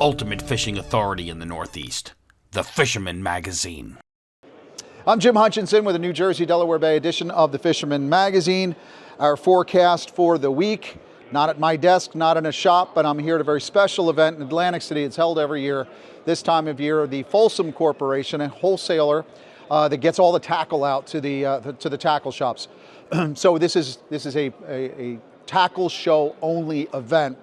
ultimate fishing authority in the Northeast, the Fisherman magazine. I'm Jim Hutchinson with a New Jersey, Delaware Bay edition of the Fisherman magazine. Our forecast for the week, not at my desk, not in a shop, but I'm here at a very special event in Atlantic City. It's held every year. This time of year, the Folsom Corporation, a wholesaler that gets all the tackle out to the tackle shops. So this is a tackle show only event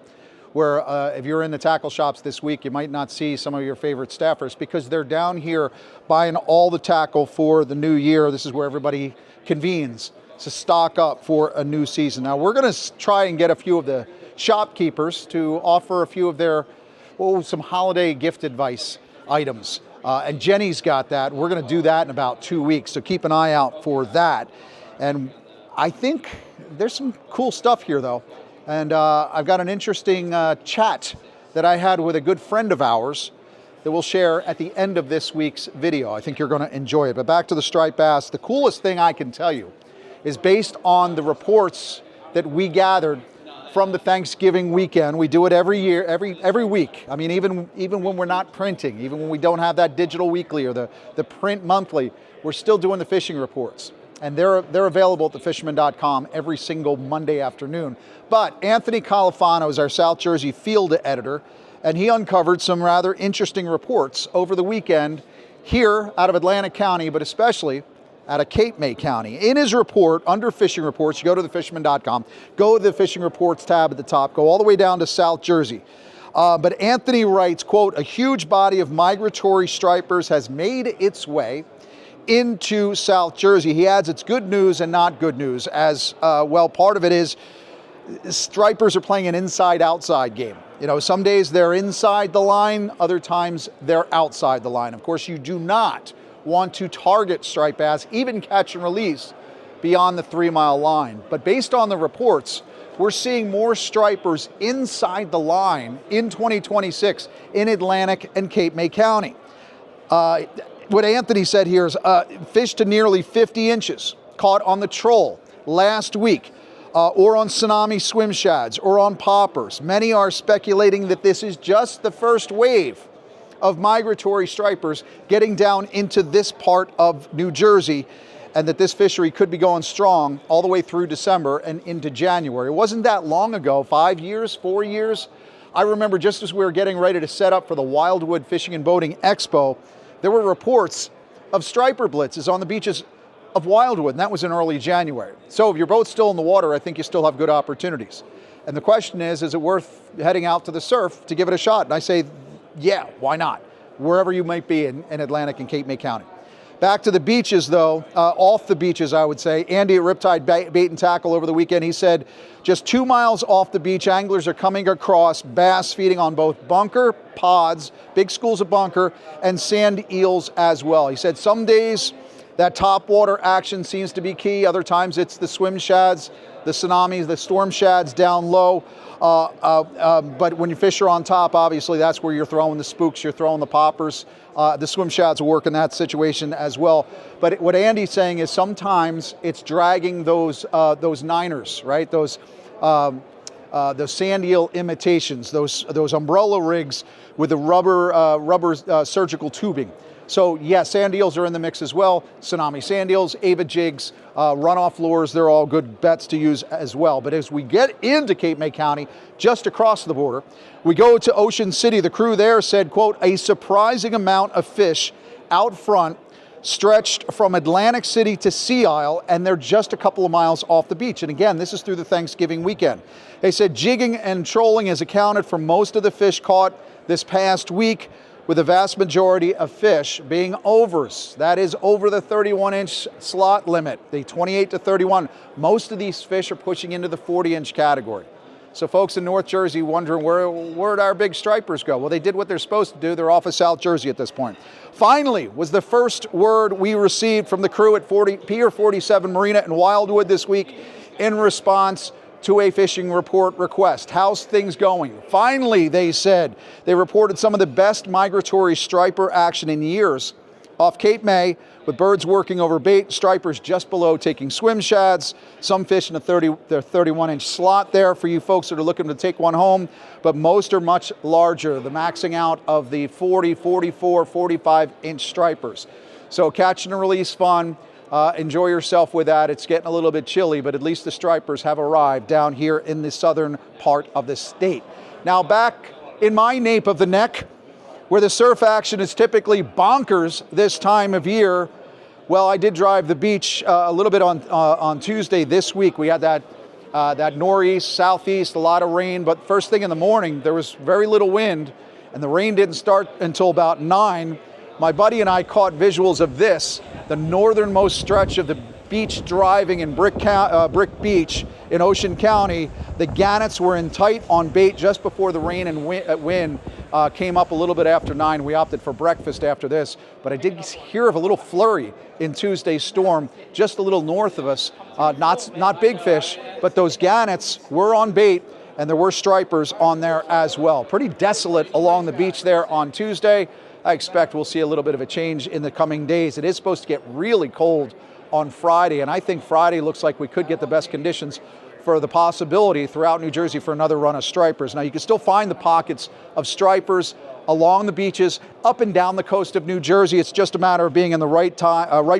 where if you're in the tackle shops this week, you might not see some of your favorite staffers because they're down here buying all the tackle for the new year. This is where everybody convenes to stock up for a new season. Now we're going to try and get a few of the shopkeepers to offer a few of their, some holiday gift advice items. And Jenni's got that. We're going to do that in about 2 weeks. So keep an eye out for that. And I think there's some cool stuff here though. And I've got an interesting chat that I had with a good friend of ours that we'll share at the end of this week's video. I think you're going to enjoy it. But back to the striped bass, the coolest thing I can tell you is based on the reports that we gathered from the Thanksgiving weekend. We do it every year, every week. I mean, even when we're not printing, even when we don't have that digital weekly or the print monthly, we're still doing the fishing reports. And they're available at thefisherman.com every single Monday afternoon. But Anthony Califano is our South Jersey field editor, and he uncovered some rather interesting reports over the weekend here out of Atlantic County, but especially out of Cape May County. In his report, under fishing reports, you go to thefisherman.com, go to the fishing reports tab at the top, go all the way down to South Jersey. But Anthony writes, quote, a huge body of migratory stripers has made its way into South Jersey. He adds it's good news and not good news as well. Part of it is stripers are playing an inside-outside game. You know, some days they're inside the line, other times they're outside the line. Of course, you do not want to target striped bass, even catch and release, beyond the 3-mile line. But based on the reports, we're seeing more stripers inside the line in 2026 in Atlantic and Cape May County. What Anthony said here is fish to nearly 50 inches caught on the troll last week, or on tsunami swim shads, or on poppers. Many are speculating that this is just the first wave of migratory stripers getting down into this part of New Jersey, and that this fishery could be going strong all the way through December and into January. It wasn't that long ago, 5 years, 4 years. I remember just as we were getting ready to set up for the Wildwood Fishing and Boating Expo, there were reports of striper blitzes on the beaches of Wildwood, and that was in early January. So if your boat's still in the water, I think you still have good opportunities. And the question is it worth heading out to the surf to give it a shot? And I say, yeah, why not? Wherever you might be in Atlantic and Cape May County. Back to the beaches though, off the beaches I would say. Andy at Riptide Bait and Tackle over the weekend, he said, just 2 miles off the beach, anglers are coming across bass feeding on both bunker pods, big schools of bunker, and sand eels as well. He said some days that top water action seems to be key. Other times it's the swim shads, the tsunamis, the storm shads down low. But when you fish are on top, obviously that's where you're throwing the spooks, you're throwing the poppers. The swim shads will work in that situation as well. But what Andy's saying is sometimes it's dragging those niners, right? Those sand eel imitations, those umbrella rigs with the rubber surgical tubing. So yes, sand eels are in the mix as well. Tsunami sand eels, Ava jigs, runoff lures, they're all good bets to use as well. But as we get into Cape May County, just across the border, we go to Ocean City. The crew there said, quote, a surprising amount of fish out front stretched from Atlantic City to Sea Isle, and they're just a couple of miles off the beach. And again, this is through the Thanksgiving weekend. They said jigging and trolling has accounted for most of the fish caught this past week, with the vast majority of fish being overs. That is over the 31-inch slot limit, the 28 to 31. Most of these fish are pushing into the 40-inch category. So folks in North Jersey wondering where'd our big stripers go? Well, they did what they're supposed to do. They're off of South Jersey at this point. Finally was the first word we received from the crew at Pier 47 Marina in Wildwood this week in response to a fishing report request. How's things going? Finally, they said, they reported some of the best migratory striper action in years off Cape May with birds working over bait, stripers just below taking swim shads, some fish in the 31-inch slot there for you folks that are looking to take one home, but most are much larger, the maxing out of the 40, 44, 45-inch stripers. So catch and release fun. Enjoy yourself with that. It's getting a little bit chilly, but at least the stripers have arrived down here in the southern part of the state. Now back in my nape of the neck, where the surf action is typically bonkers this time of year. Well, I did drive the beach a little bit on Tuesday this week. We had that northeast, southeast, a lot of rain, but first thing in the morning, there was very little wind, and the rain didn't start until about 9. My buddy and I caught visuals of this, the northernmost stretch of the beach driving in Brick Beach in Ocean County. The Gannets were in tight on bait just before the rain and wind came up a little bit after 9. We opted for breakfast after this, but I did hear of a little flurry in Tuesday's storm just a little north of us. Not big fish, but those Gannets were on bait, and there were stripers on there as well. Pretty desolate along the beach there on Tuesday. I expect we'll see a little bit of a change in the coming days. It is supposed to get really cold on Friday, and I think Friday looks like we could get the best conditions for the possibility throughout New Jersey for another run of stripers. Now, you can still find the pockets of stripers along the beaches, up and down the coast of New Jersey. It's just a matter of being in the right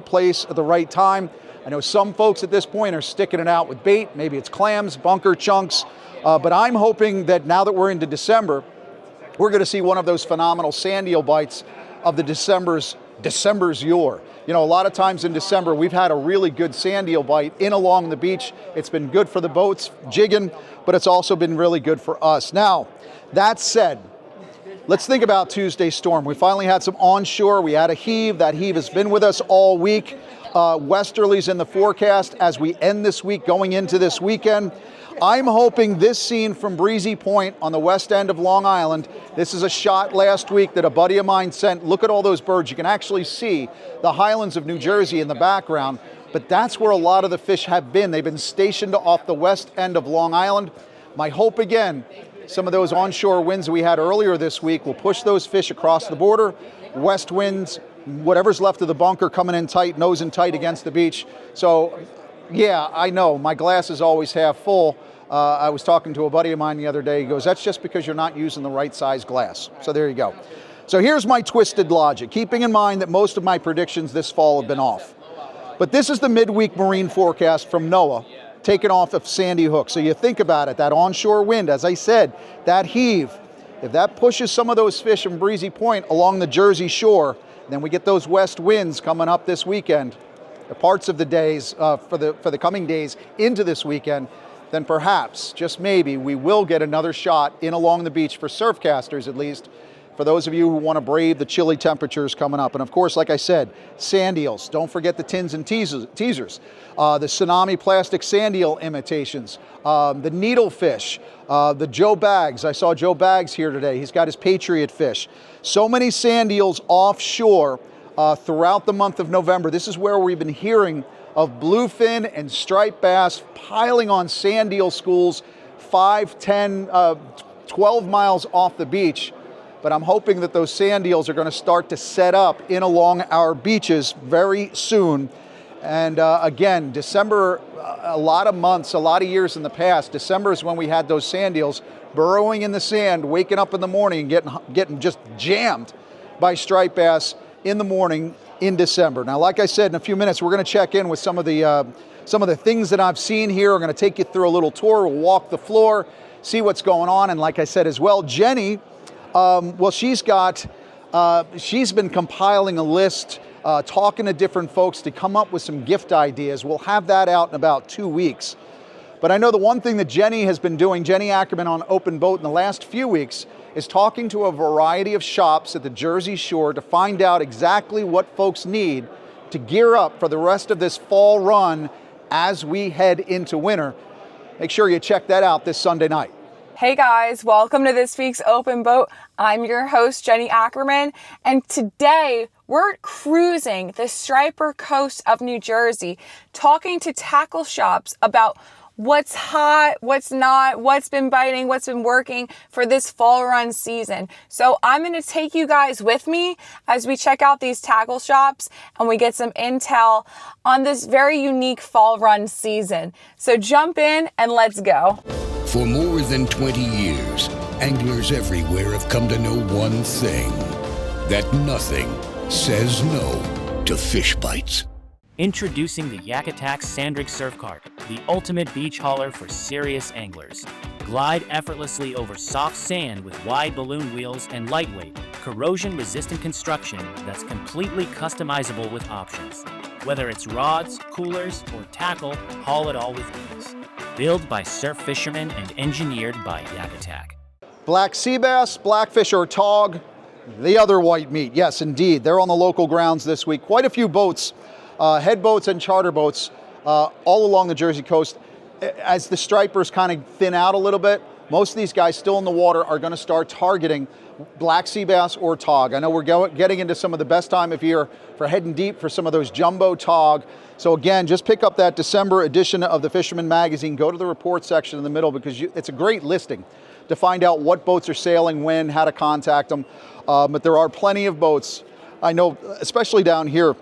place at the right time. I know some folks at this point are sticking it out with bait. Maybe it's clams, bunker chunks, but I'm hoping that now that we're into December, we're going to see one of those phenomenal sand eel bites of the December's yore. You know, a lot of times in December, we've had a really good sand eel bite in along the beach. It's been good for the boats jigging, but it's also been really good for us. Now, that said, let's think about Tuesday's storm. We finally had some onshore. We had a heave. That heave has been with us all week. Westerlies in the forecast as we end this week, going into this weekend. I'm hoping this scene from Breezy Point on the west end of Long Island, this is a shot last week that a buddy of mine sent. Look at all those birds. You can actually see the highlands of New Jersey in the background, but that's where a lot of the fish have been. They've been stationed off the west end of Long Island. My hope again, some of those onshore winds we had earlier this week will push those fish across the border. West winds, whatever's left of the bunker coming in tight, nose in tight against the beach. So yeah, I know, my glass is always half full. I was talking to a buddy of mine the other day. He goes, that's just because you're not using the right size glass. So there you go. So here's my twisted logic, keeping in mind that most of my predictions this fall have been off. But this is the midweek marine forecast from NOAA, taken off of Sandy Hook. So you think about it, that onshore wind, as I said, that heave, if that pushes some of those fish from Breezy Point along the Jersey shore, then we get those west winds coming up this weekend, the parts of the days, for the coming days into this weekend, then perhaps, just maybe, we will get another shot in along the beach for surfcasters at least, for those of you who want to brave the chilly temperatures coming up. And of course, like I said, sand eels. Don't forget the tins and teasers, the tsunami plastic sand eel imitations, the needlefish, the Joe Bags. I saw Joe Bags here today. He's got his Patriot fish. So many sand eels offshore throughout the month of November. This is where we've been hearing of bluefin and striped bass piling on sand eel schools 5, 10, 12 miles off the beach. But I'm hoping that those sand eels are going to start to set up in along our beaches very soon. And again, December, a lot of months, a lot of years in the past, December is when we had those sand eels burrowing in the sand, waking up in the morning and getting just jammed by striped bass in the morning in December. Now, like I said, in a few minutes, we're going to check in with some of the things that I've seen here. We're going to take you through a little tour. We'll walk the floor, see what's going on. And like I said as well, Jenni, well, she's been compiling a list, talking to different folks to come up with some gift ideas. We'll have that out in about 2 weeks. But I know the one thing that Jenni has been doing, Jenni Ackerman on Open Boat in the last few weeks, is talking to a variety of shops at the Jersey Shore to find out exactly what folks need to gear up for the rest of this fall run as we head into winter. Make sure you check that out this Sunday night. Hey guys, welcome to this week's Open Boat. I'm your host, Jenni Ackerman, and today we're cruising the Striper coast of New Jersey, talking to tackle shops about what's hot, what's not, what's been biting, what's been working for this fall run season. So I'm going to take you guys with me as we check out these tackle shops and we get some intel on this very unique fall run season. So jump in and let's go. For more than 20 years, anglers everywhere have come to know one thing, that nothing says no to fish bites. Introducing the Yak Attack Sand Rig Surf Cart, the ultimate beach hauler for serious anglers. Glide effortlessly over soft sand with wide balloon wheels and lightweight, corrosion-resistant construction that's completely customizable with options. Whether it's rods, coolers, or tackle, haul it all with ease. Built by surf fishermen and engineered by Yak Attack. Black sea bass, blackfish or tog, the other white meat. Yes, indeed. They're on the local grounds this week. Quite a few boats, head boats and charter boats, all along the Jersey coast. As the stripers kind of thin out a little bit, most of these guys still in the water are going to start targeting black sea bass or tog. I know we're getting into some of the best time of year for heading deep for some of those jumbo tog. So again, just pick up that December edition of the Fisherman magazine. Go to the report section in the middle because it's a great listing to find out what boats are sailing, when, how to contact them. But there are plenty of boats. I know, especially down here,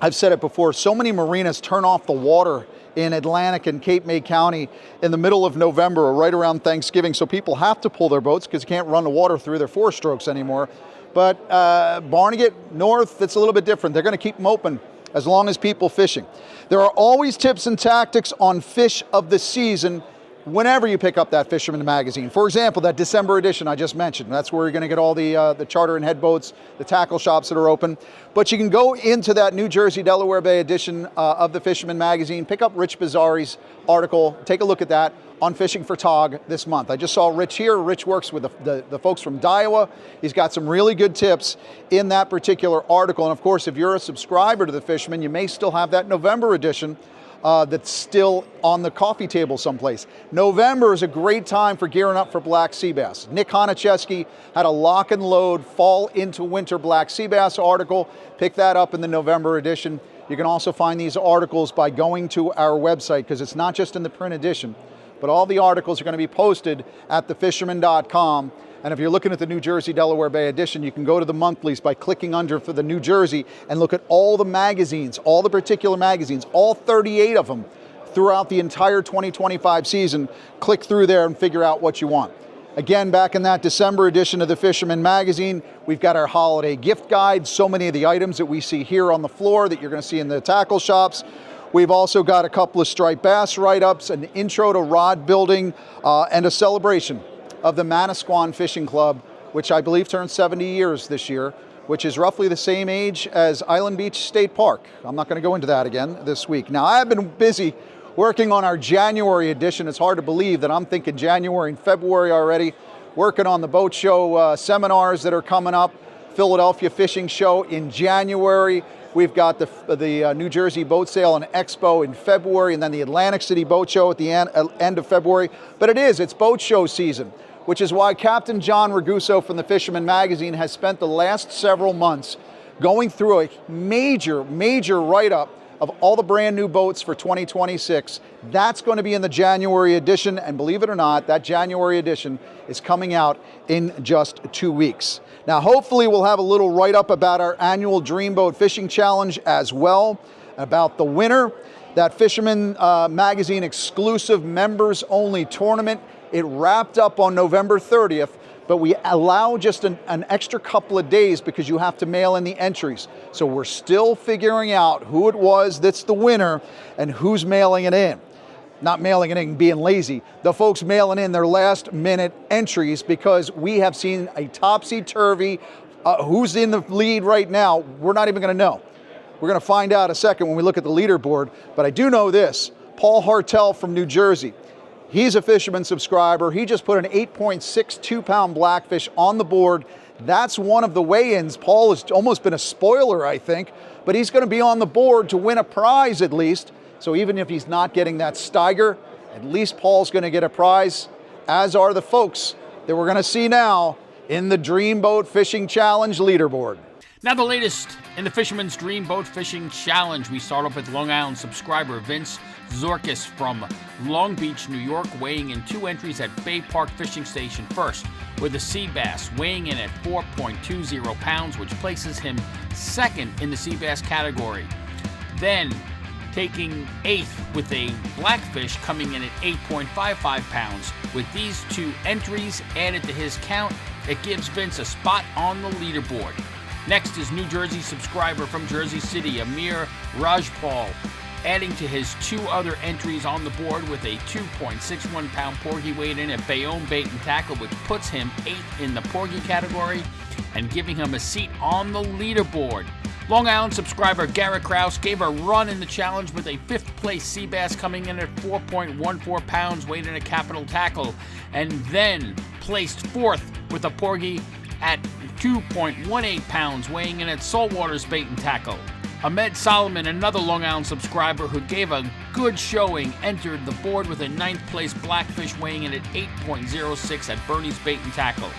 I've said it before, so many marinas turn off the water in Atlantic and Cape May County in the middle of November or right around Thanksgiving. So people have to pull their boats because you can't run the water through their four strokes anymore. But Barnegat North, it's a little bit different. They're going to keep them open as long as people fishing. There are always tips and tactics on fish of the season whenever you pick up that Fisherman magazine. For example, that December edition I just mentioned, that's where you're going to get all the charter and head boats, the tackle shops that are open. But you can go into that New Jersey, Delaware Bay edition of the Fisherman magazine, pick up Rich Bizzari's article, take a look at that on fishing for tog this month. I just saw Rich here. Rich works with the folks from Iowa. He's got some really good tips in that particular article. And of course, if you're a subscriber to the Fisherman, you may still have that November edition that's still on the coffee table someplace. November is a great time for gearing up for black sea bass. Nick Honachewski had a lock and load fall into winter black sea bass article. Pick that up in the November edition. You can also find these articles by going to our website because it's not just in the print edition, but all the articles are going to be posted at thefisherman.com. And if you're looking at the New Jersey, Delaware Bay edition, you can go to the monthlies by clicking under for the New Jersey and look at all the magazines, all the particular magazines, all 38 of them throughout the entire 2025 season. Click through there and figure out what you want. Again, back in that December edition of the Fisherman magazine, we've got our holiday gift guide. So many of the items that we see here on the floor that you're going to see in the tackle shops. We've also got a couple of striped bass write-ups, an intro to rod building, and a celebration of the Manasquan Fishing Club, which I believe turns 70 years this year, which is roughly the same age as Island Beach State Park. I'm not going to go into that again this week. Now, I've been busy working on our January edition. It's hard to believe that I'm thinking January and February already, working on the boat show seminars that are coming up, Philadelphia Fishing Show in January. We've got the New Jersey Boat Sale and Expo in February, and then the Atlantic City Boat Show at the end of February. But it's boat show season, which is why Captain John Raguso from the Fisherman magazine has spent the last several months going through a major write-up of all the brand new boats for 2026. That's going to be in the January edition, and believe it or not, that January edition is coming out in just 2 weeks. Now, hopefully we'll have a little write-up about our annual Dreamboat Fishing Challenge as well, about the winner, that Fisherman magazine exclusive members-only tournament. It wrapped up on November 30th, but we allow just an extra couple of days because you have to mail in the entries. So we're still figuring out who it was that's the winner and who's mailing it in. Not mailing it in, being lazy. The folks mailing in their last minute entries because we have seen a topsy-turvy. Who's in the lead right now? We're not even going to know. We're going to find out a second when we look at the leaderboard. But I do know this. Paul Hartel from New Jersey. He's a Fisherman subscriber. He just put an 8.62 pound blackfish on the board. That's one of the weigh-ins. Paul has almost been a spoiler, I think, but he's going to be on the board to win a prize at least. So even if he's not getting that Steiger, at least Paul's going to get a prize, as are the folks that we're going to see now in the Dreamboat Fishing Challenge leaderboard. Now the latest in the Fisherman's Dreamboat Fishing Challenge. We start off with Long Island subscriber Vince Zorkis from Long Beach, New York, weighing in 2 entries at Bay Park Fishing Station first, with a sea bass weighing in at 4.20 pounds, which places him second in the sea bass category. Then taking 8th with a blackfish coming in at 8.55 pounds. With these 2 entries added to his count, it gives Vince a spot on the leaderboard. Next is New Jersey subscriber from Jersey City, Amir Rajpal, adding to his 2 other entries on the board with a 2.61 pound porgy weighed in at Bayonne Bait and Tackle, which puts him 8th in the porgy category and giving him a seat on the leaderboard. Long Island subscriber Garrett Krause gave a run in the challenge with a 5th place sea bass coming in at 4.14 pounds weighed in a Capital Tackle, and then placed 4th with a porgy at 2.18 pounds weighing in at Saltwater's Bait and Tackle. Ahmed Solomon, another Long Island subscriber who gave a good showing, entered the board with a 9th place blackfish weighing in at 8.06 at Bernie's Bait and Tackle.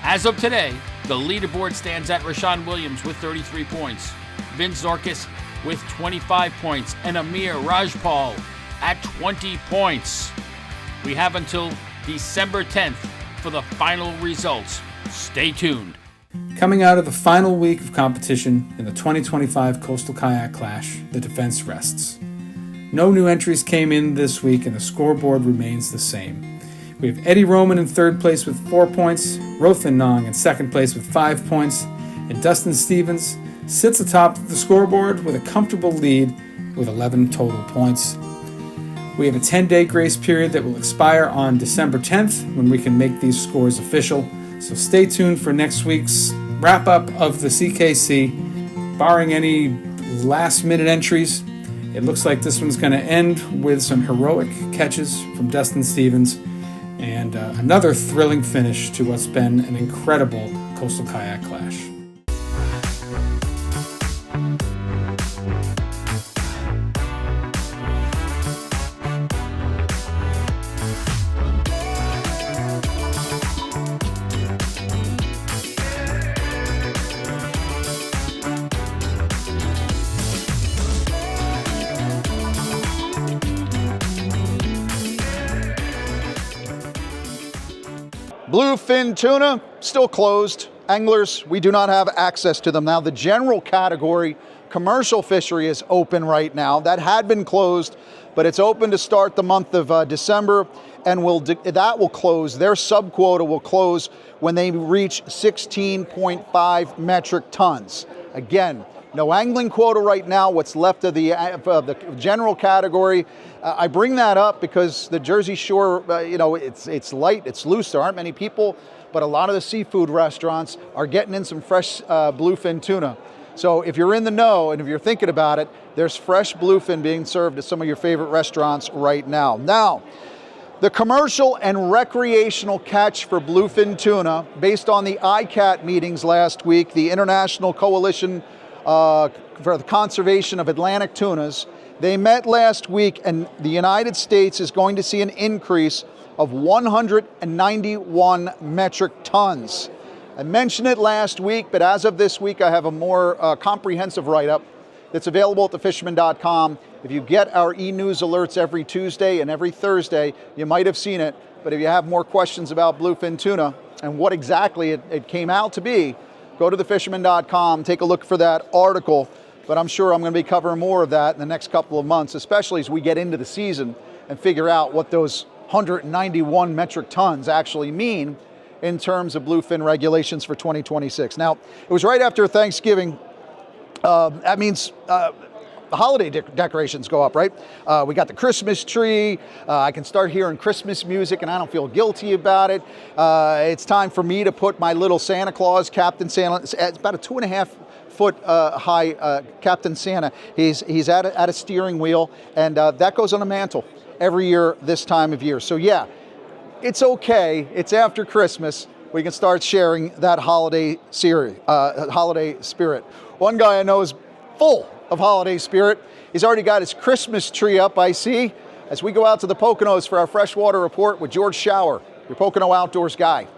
As of today, the leaderboard stands at Rashawn Williams with 33 points, Vince Zorkis with 25 points, and Amir Rajpal at 20 points. We have until December 10th for the final results. Stay tuned. Coming out of the final week of competition in the 2025 Coastal Kayak Clash, the defense rests. No new entries came in this week and the scoreboard remains the same. We have Eddie Roman in 3rd place with 4 points, Rothan Nong in 2nd place with 5 points, and Dustin Stevens sits atop the scoreboard with a comfortable lead with 11 total points. We have a 10-day grace period that will expire on December 10th when we can make these scores official. So stay tuned for next week's wrap-up of the CKC. Barring any last-minute entries, it looks like this one's going to end with some heroic catches from Dustin Stevens and another thrilling finish to what's been an incredible Coastal Kayak Clash. Bluefin tuna, still closed. Anglers, we do not have access to them now. The general category, commercial fishery, is open right now. That had been closed, but it's open to start the month of December, and that will close. Their subquota will close when they reach 16.5 metric tons. Again, no angling quota right now. What's left of the general category. I bring that up because the Jersey Shore, it's light, it's loose. There aren't many people, but a lot of the seafood restaurants are getting in some fresh bluefin tuna. So if you're in the know and if you're thinking about it, there's fresh bluefin being served at some of your favorite restaurants right now. Now, the commercial and recreational catch for bluefin tuna, based on the ICAT meetings last week, the International Coalition for the Conservation of Atlantic Tunas, they met last week, and the United States is going to see an increase of 191 metric tons. I mentioned it last week, but as of this week, I have a more comprehensive write-up that's available at thefisherman.com. If you get our e-news alerts every Tuesday and every Thursday, you might have seen it. But if you have more questions about bluefin tuna and what exactly it came out to be, go to thefisherman.com, take a look for that article. But I'm sure I'm going to be covering more of that in the next couple of months, especially as we get into the season and figure out what those 191 metric tons actually mean in terms of bluefin regulations for 2026. Now, it was right after Thanksgiving. That means the holiday decorations go up, right? We got the Christmas tree. I can start hearing Christmas music and I don't feel guilty about it. It's time for me to put my little Santa Claus, Captain Santa. It's about a 2.5-foot high Captain Santa. He's at a steering wheel, and that goes on a mantle every year this time of year. So yeah, it's okay. It's after Christmas. We can start sharing that holiday spirit. One guy I know is full of holiday spirit. He's already got his Christmas tree up, I see, as we go out to the Poconos for our freshwater report with George Schauer, your Pocono Outdoors guy.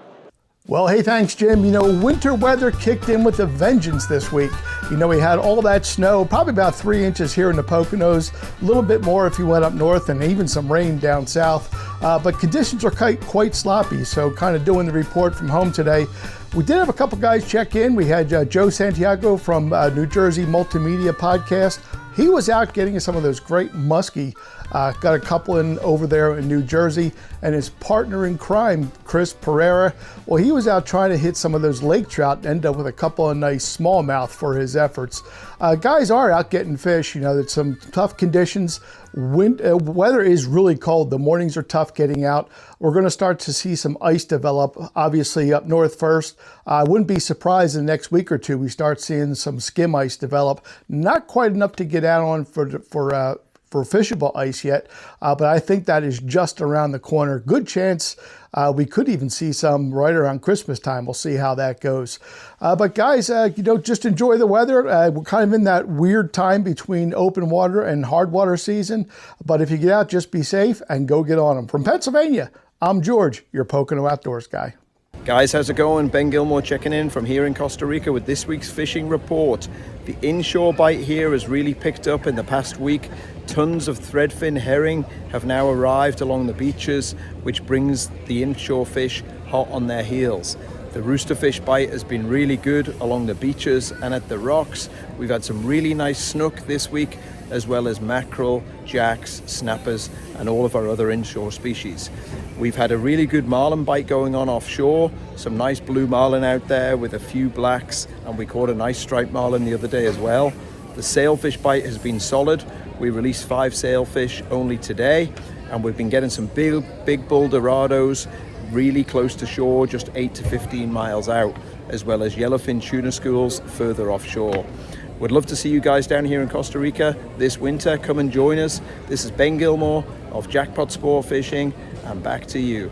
Well, hey, thanks, Jim. Winter weather kicked in with a vengeance this week. We had all that snow, probably about 3 inches here in the Poconos, a little bit more if you went up north, and even some rain down south. But conditions are quite sloppy, so kind of doing the report from home today. We did have a couple guys check in. We had Joe Santiago from New Jersey Multimedia Podcast. He was out getting some of those great muskie. Got a couple in over there in New Jersey, and his partner in crime, Chris Pereira, well, he was out trying to hit some of those lake trout and end up with a couple of nice smallmouth for his efforts. Guys are out getting fish. There's some tough conditions. Weather is really cold. The mornings are tough getting out. We're going to start to see some ice develop, obviously up north first. I wouldn't be surprised in the next week or two we start seeing some skim ice develop. Not quite enough to get out on for fishable ice yet, but I think that is just around the corner. Good chance we could even see some right around Christmas time. We'll see how that goes. But guys, just enjoy the weather. We're kind of in that weird time between open water and hard water season. But if you get out, just be safe and go get on them. From Pennsylvania, I'm George, your Pocono Outdoors guy. Guys, how's it going? Ben Gilmore checking in from here in Costa Rica with this week's fishing report. The inshore bite here has really picked up in the past week. Tons of threadfin herring have now arrived along the beaches, which brings the inshore fish hot on their heels. The roosterfish bite has been really good along the beaches and at the rocks. We've had some really nice snook this week, as well as mackerel, jacks, snappers, and all of our other inshore species. We've had a really good marlin bite going on offshore, some nice blue marlin out there with a few blacks, and we caught a nice striped marlin the other day as well. The sailfish bite has been solid. We released 5 sailfish only today, and we've been getting some big bull dorados really close to shore, just 8 to 15 miles out, as well as yellowfin tuna schools further offshore. Would love to see you guys down here in Costa Rica this winter. Come and join us. This is Ben Gilmore of Jackpot Sport Fishing, and back to you.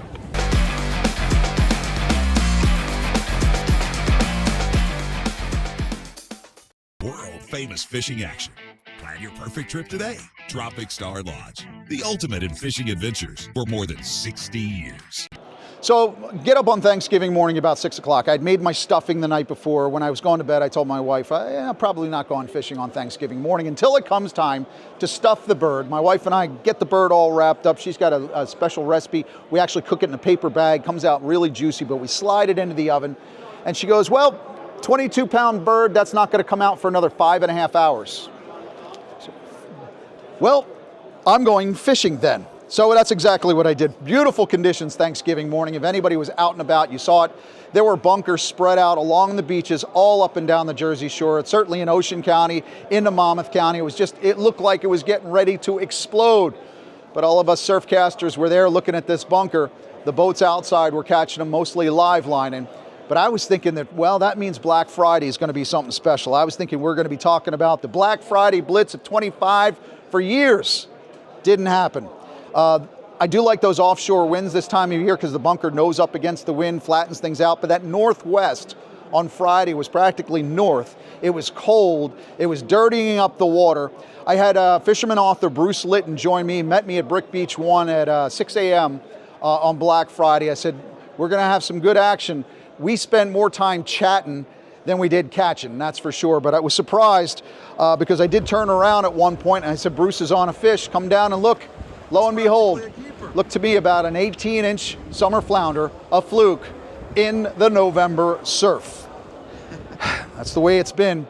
World-famous fishing action. Plan your perfect trip today. Tropic Star Lodge, the ultimate in fishing adventures for more than 60 years. So get up on Thanksgiving morning about 6 o'clock. I'd made my stuffing the night before. When I was going to bed, I told my wife, I'm probably not going fishing on Thanksgiving morning until it comes time to stuff the bird. My wife and I get the bird all wrapped up. She's got a special recipe. We actually cook it in a paper bag. Comes out really juicy, but we slide it into the oven. And she goes, well, 22-pound bird, that's not going to come out for another 5.5 hours. Well, I'm going fishing then. So that's exactly what I did. Beautiful conditions Thanksgiving morning. If anybody was out and about, you saw it. There were bunkers spread out along the beaches, all up and down the Jersey Shore. It's certainly in Ocean County, into Monmouth County. It looked like it was getting ready to explode. But all of us surfcasters were there looking at this bunker. The boats outside were catching them, mostly live lining. But I was thinking that, well, that means Black Friday is going to be something special. I was thinking we're going to be talking about the Black Friday Blitz at 25 for years. Didn't happen. I do like those offshore winds this time of year because the bunker nose up against the wind, flattens things out. But that northwest on Friday was practically north. It was cold. It was dirtying up the water. I had Fisherman author Bruce Litton join me, met me at Brick Beach 1 at 6 a.m. On Black Friday. I said, we're going to have some good action. We spent more time chatting than we did catching, that's for sure. But I was surprised because I did turn around at one point and I said, Bruce is on a fish. Come down and look. Lo and behold, looked to be about an 18-inch summer flounder, a fluke, in the November surf. That's the way it's been.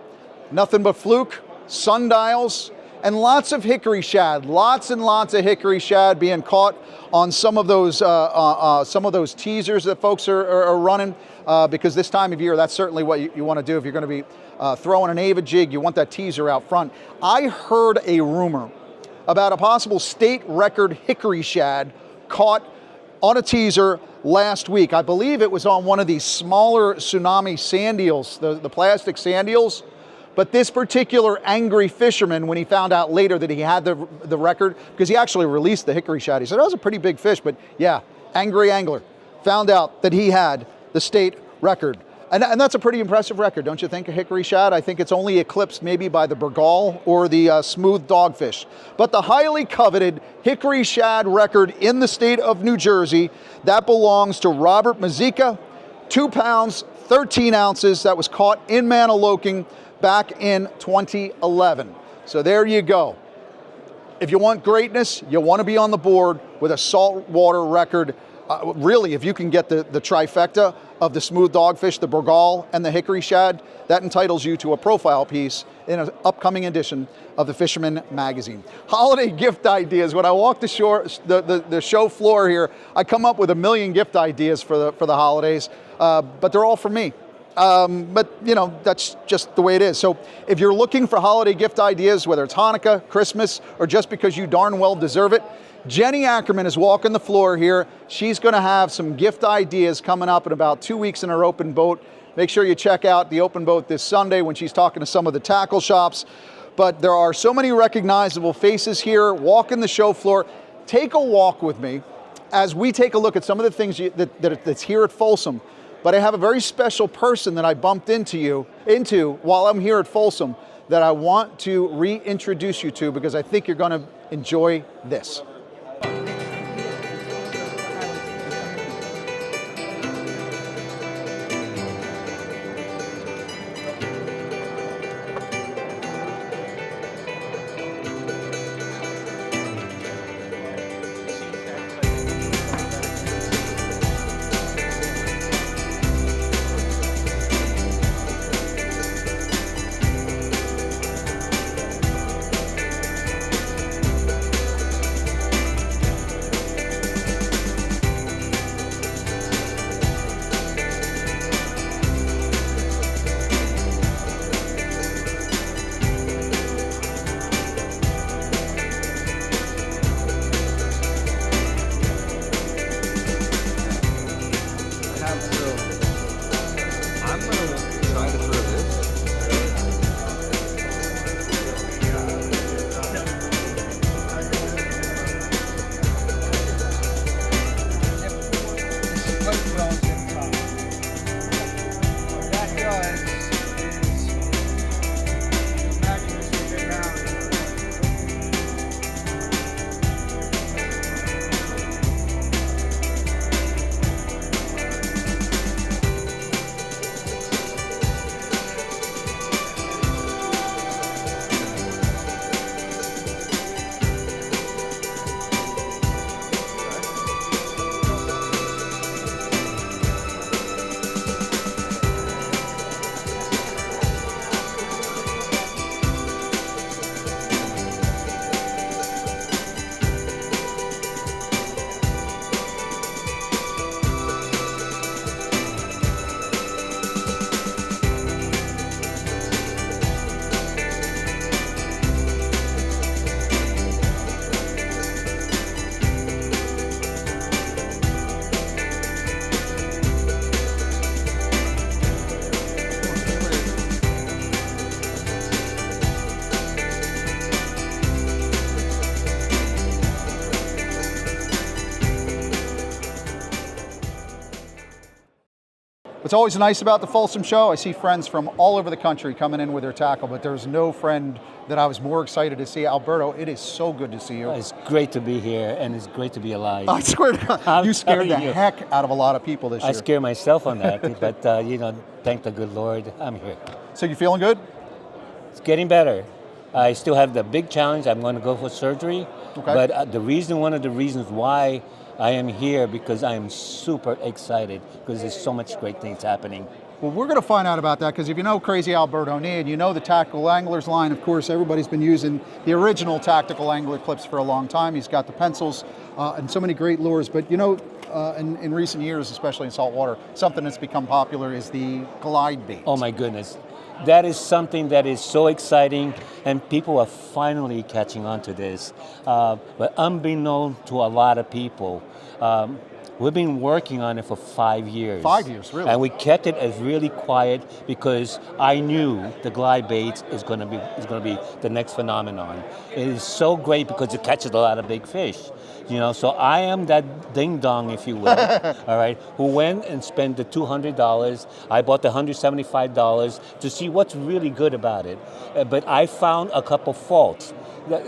Nothing but fluke, sundials, and lots of hickory shad. Lots and lots of hickory shad being caught on some of those teasers that folks are running. Because this time of year, that's certainly what you want to do if you're going to be throwing an avid jig. You want that teaser out front. I heard a rumor about a possible state record hickory shad caught on a teaser last week. I believe it was on one of these smaller tsunami sand eels, the plastic sand eels. But this particular angry fisherman, when he found out later that he had the record, because he actually released the hickory shad, he said, that was a pretty big fish. But yeah, angry angler found out that he had the state record. And that's a pretty impressive record, don't you think, a hickory shad? I think it's only eclipsed maybe by the Bergal or the smooth dogfish. But the highly coveted hickory shad record in the state of New Jersey, that belongs to Robert Mazika, 2 pounds, 13 ounces. That was caught in Maniloking back in 2011. So there you go. If you want greatness, you want to be on the board with a saltwater record. Really, if you can get the trifecta of the smooth dogfish, the Burgal, and the hickory shad, that entitles you to a profile piece in an upcoming edition of the Fisherman magazine. Holiday gift ideas. When I walk the show floor here, I come up with a million gift ideas for the holidays, but they're all for me. But you know, that's just the way it is. So if you're looking for holiday gift ideas, whether it's Hanukkah, Christmas, or just because you darn well deserve it, Jenni Ackerman is walking the floor here. She's going to have some gift ideas coming up in about 2 weeks in her open boat. Make sure you check out the open boat this Sunday when she's talking to some of the tackle shops. But there are so many recognizable faces here walking the show floor. Take a walk with me as we take a look at some of the things that's here at Folsom. But I have a very special person that I bumped into while I'm here at Folsom that I want to reintroduce you to because I think you're going to enjoy this. What's always nice about the Folsom show, I see friends from all over the country coming in with their tackle, but there's no friend that I was more excited to see. Alberto, it is so good to see you. It's great to be here, and it's great to be alive. I swear to God, you scared the heck out of a lot of people this year. I scare myself on that, but thank the good Lord, I'm here. So you feeling good? It's getting better. I still have the big challenge. I'm going to go for surgery. Okay. But one of the reasons why I am here, because I am super excited because there's so much great things happening. Well, we're going to find out about that because if you know Crazy Alberto Knie and you know the Tactical Anglers line, of course, everybody's been using the original Tactical Angler clips for a long time. He's got the pencils and so many great lures. But you know, in recent years, especially in saltwater, something that's become popular is the glide bait. Oh my goodness. That is something that is so exciting, and people are finally catching on to this. But unbeknown to a lot of people, we've been working on it for 5 years. 5 years, really? And we kept it as really quiet because I knew the glide bait is going to be the next phenomenon. It is so great because it catches a lot of big fish. You know, so I am that ding dong, if you will, all right, who went and spent the $200. I bought the $175 to see what's really good about it. But I found a couple faults.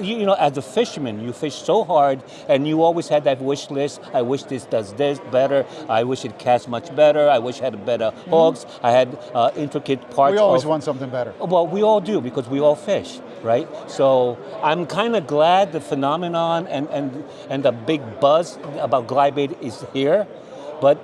You know, as a fisherman, you fish so hard, and you always had that wish list. I wish this does this. this better. I wish it cast much better. I wish it had better hooks. I had intricate parts. We always want something better. Well, we all do because we all fish, right? So I'm kind of glad the phenomenon and the big buzz about glide bait is here, but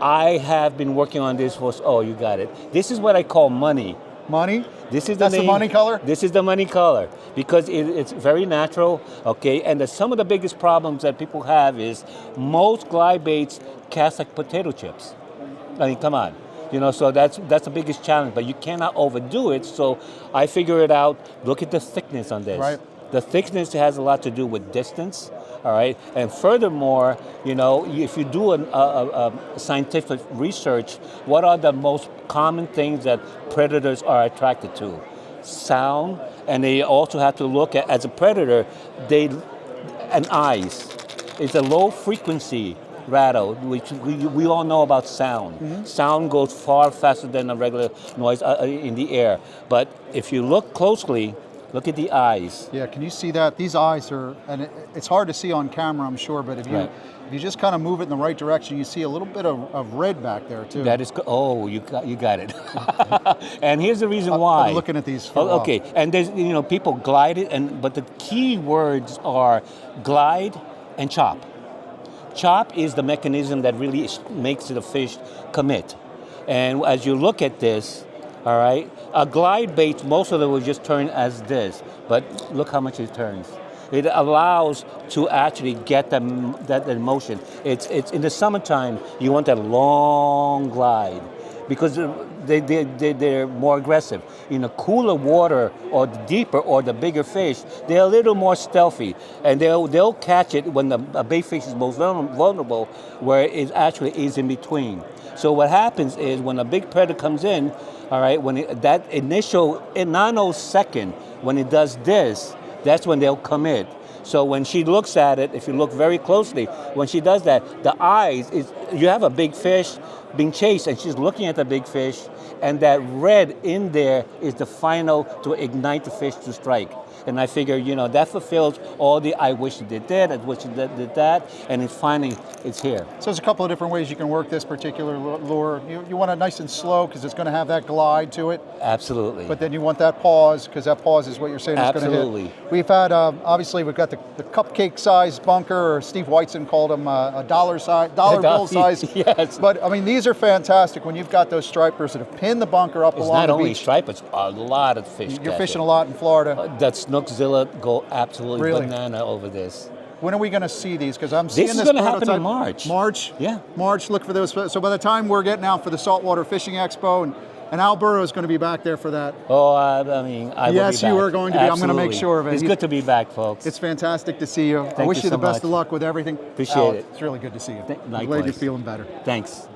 I have been working on this for, oh, you got it. This is what I call money. Money? This is That's the money color? This is the money color because it's very natural, okay? And some of the biggest problems that people have is most glide baits cast like potato chips. I mean, come on. You know, so that's the biggest challenge, but you cannot overdo it. So I figure it out. Look at the thickness on this. Right. The thickness has a lot to do with distance, all right? And furthermore, you know, if you do a scientific research, what are the most common things that predators are attracted to? Sound, and they also have to look at, as a predator, and eyes. It's a low frequency rattle, which we all know about sound. Mm-hmm. Sound goes far faster than a regular noise in the air. But if you look closely, look at the eyes. Yeah, can you see that? These eyes are, and it's hard to see on camera, I'm sure, but if you just kind of move it in the right direction, you see a little bit of red back there too. That is, you got it. And here's the reason why. I'm looking at these for a while. Okay, and there's, you know, people glide it, but the key words are glide and chop. Chop is the mechanism that really makes the fish commit. And as you look at this, all right, a glide bait, most of them will just turn as this, but look how much it turns. It allows to actually get that motion. It's in the summertime, you want that long glide because they're more aggressive. In the cooler water or the deeper or the bigger fish, they're a little more stealthy, and they'll catch it when a bait fish is most vulnerable, where it actually is in between. So what happens is when a big predator comes in, all right, when that initial nanosecond, when it does this, that's when they'll commit. So when she looks at it, if you look very closely, when she does that, the eyes, you have a big fish being chased and she's looking at the big fish, and that red in there is the final to ignite the fish to strike. And I figure, you know, that fulfills all the I wish it did that, I wish it did that, and it's here. So there's a couple of different ways you can work this particular lure. You want it nice and slow because it's going to have that glide to it. Absolutely. But then you want that pause because that pause is what you're saying is going to hit. Absolutely. We've had, obviously, we've got the cupcake-sized bunker, or Steve Whiteson called them a dollar bill size. Yes. But, I mean, these are fantastic when you've got those stripers that have pinned the bunker up along the beach. It's not only stripe, it's a lot of fish. You're fishing a lot in Florida. That's Snookzilla go absolutely banana over this. When are we going to see these? Because I'm seeing this is going to happen in March. March? Yeah. March, look for those. So by the time we're getting out for the Saltwater Fishing Expo, and Al Burrow is going to be back there for that. Oh, I will be back. Yes, you are going to be. Absolutely. I'm going to make sure of it. It's good to be back, folks. It's fantastic to see you. Thank I wish you so the best much. of luck with everything. Appreciate Al, it. It's really good to see you. Likewise. I'm glad you're feeling better. Thanks.